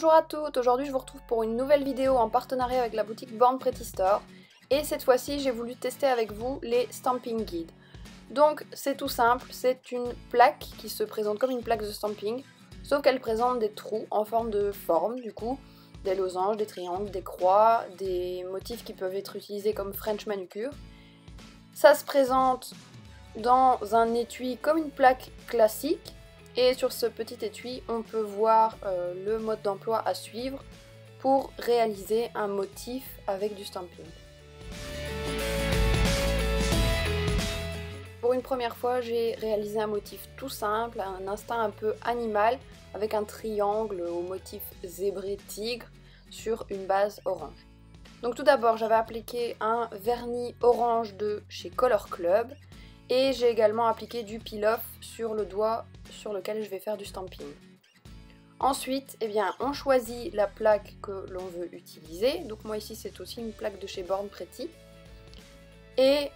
Bonjour à toutes, aujourd'hui je vous retrouve pour une nouvelle vidéo en partenariat avec la boutique Born Pretty Store. Et cette fois-ci j'ai voulu tester avec vous les Stamping Guides. Donc c'est tout simple, c'est une plaque qui se présente comme une plaque de stamping, sauf qu'elle présente des trous en forme de forme du coup, des losanges, des triangles, des croix, des motifs qui peuvent être utilisés comme French manucure. Ça se présente dans un étui comme une plaque classique. Et sur ce petit étui, on peut voir le mode d'emploi à suivre pour réaliser un motif avec du stamping. Pour une première fois, j'ai réalisé un motif tout simple, un instinct un peu animal, avec un triangle au motif zébré tigre sur une base orange. Donc tout d'abord, j'avais appliqué un vernis orange de chez Color Club. Et j'ai également appliqué du peel-off sur le doigt sur lequel je vais faire du stamping. Ensuite, on choisit la plaque que l'on veut utiliser. Donc moi ici c'est aussi une plaque de chez Born Pretty. Et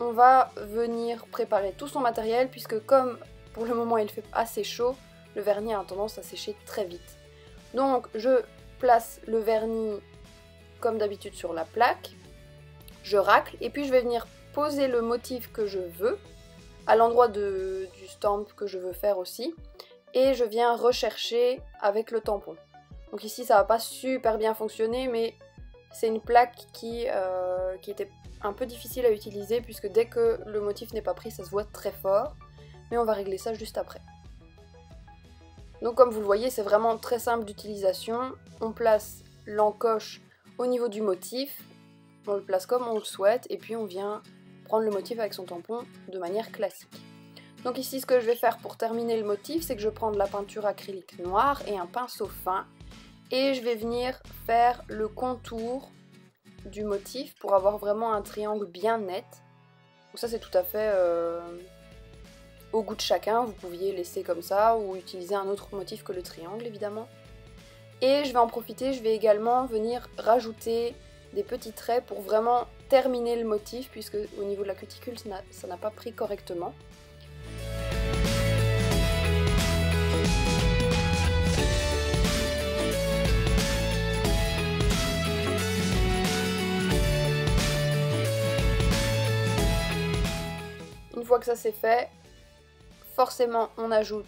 on va venir préparer tout son matériel puisque comme pour le moment il fait assez chaud, le vernis a tendance à sécher très vite. Donc je place le vernis comme d'habitude sur la plaque, je racle et puis je vais venir poser le motif que je veux à l'endroit du stamp que je veux faire aussi et je viens rechercher avec le tampon. Donc ici ça va pas super bien fonctionner mais c'est une plaque qui était un peu difficile à utiliser puisque dès que le motif n'est pas pris ça se voit très fort, mais on va régler ça juste après. Donc comme vous le voyez c'est vraiment très simple d'utilisation, on place l'encoche au niveau du motif, on le place comme on le souhaite et puis on vient prendre le motif avec son tampon de manière classique. Donc ici ce que je vais faire pour terminer le motif, c'est que je prends de la peinture acrylique noire et un pinceau fin et je vais venir faire le contour du motif pour avoir vraiment un triangle bien net. Donc ça c'est tout à fait au goût de chacun, vous pouviez laisser comme ça ou utiliser un autre motif que le triangle évidemment. Et je vais en profiter, je vais également venir rajouter des petits traits pour vraiment terminer le motif puisque au niveau de la cuticule ça n'a pas pris correctement. Une fois que ça c'est fait, forcément on ajoute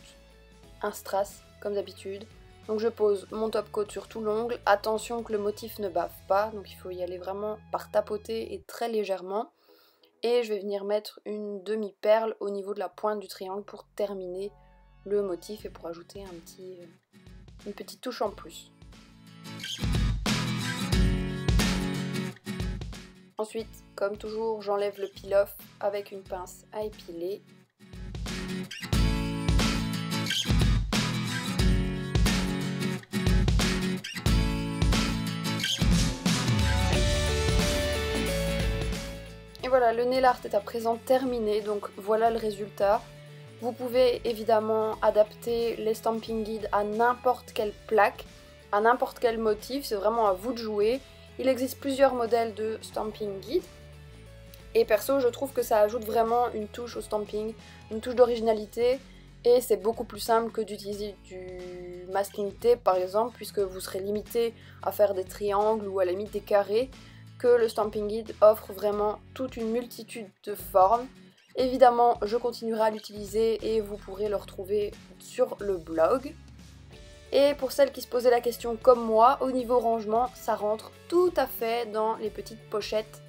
un strass comme d'habitude. Donc je pose mon top coat sur tout l'ongle, attention que le motif ne bave pas, donc il faut y aller vraiment par tapoter et très légèrement. Et je vais venir mettre une demi-perle au niveau de la pointe du triangle pour terminer le motif et pour ajouter une petite touche en plus. Ensuite, comme toujours, j'enlève le peel-off avec une pince à épiler. Et voilà, le nail art est à présent terminé, donc voilà le résultat. Vous pouvez évidemment adapter les Stamping Guides à n'importe quelle plaque, à n'importe quel motif, c'est vraiment à vous de jouer. Il existe plusieurs modèles de Stamping Guide. Et perso, je trouve que ça ajoute vraiment une touche au stamping, une touche d'originalité. Et c'est beaucoup plus simple que d'utiliser du masking tape par exemple, puisque vous serez limité à faire des triangles ou à la limite des carrés, que le Stamping Guide offre vraiment toute une multitude de formes. Évidemment, je continuerai à l'utiliser et vous pourrez le retrouver sur le blog. Et pour celles qui se posaient la question comme moi, au niveau rangement, ça rentre tout à fait dans les petites pochettes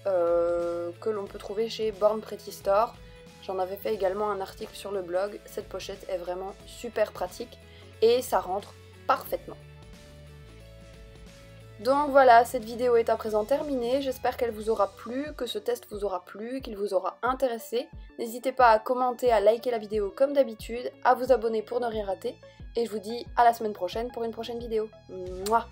que l'on peut trouver chez Born Pretty Store. J'en avais fait également un article sur le blog, cette pochette est vraiment super pratique et ça rentre parfaitement. Donc voilà, cette vidéo est à présent terminée, j'espère qu'elle vous aura plu, que ce test vous aura plu, qu'il vous aura intéressé. N'hésitez pas à commenter, à liker la vidéo comme d'habitude, à vous abonner pour ne rien rater, et je vous dis à la semaine prochaine pour une prochaine vidéo. Mouah.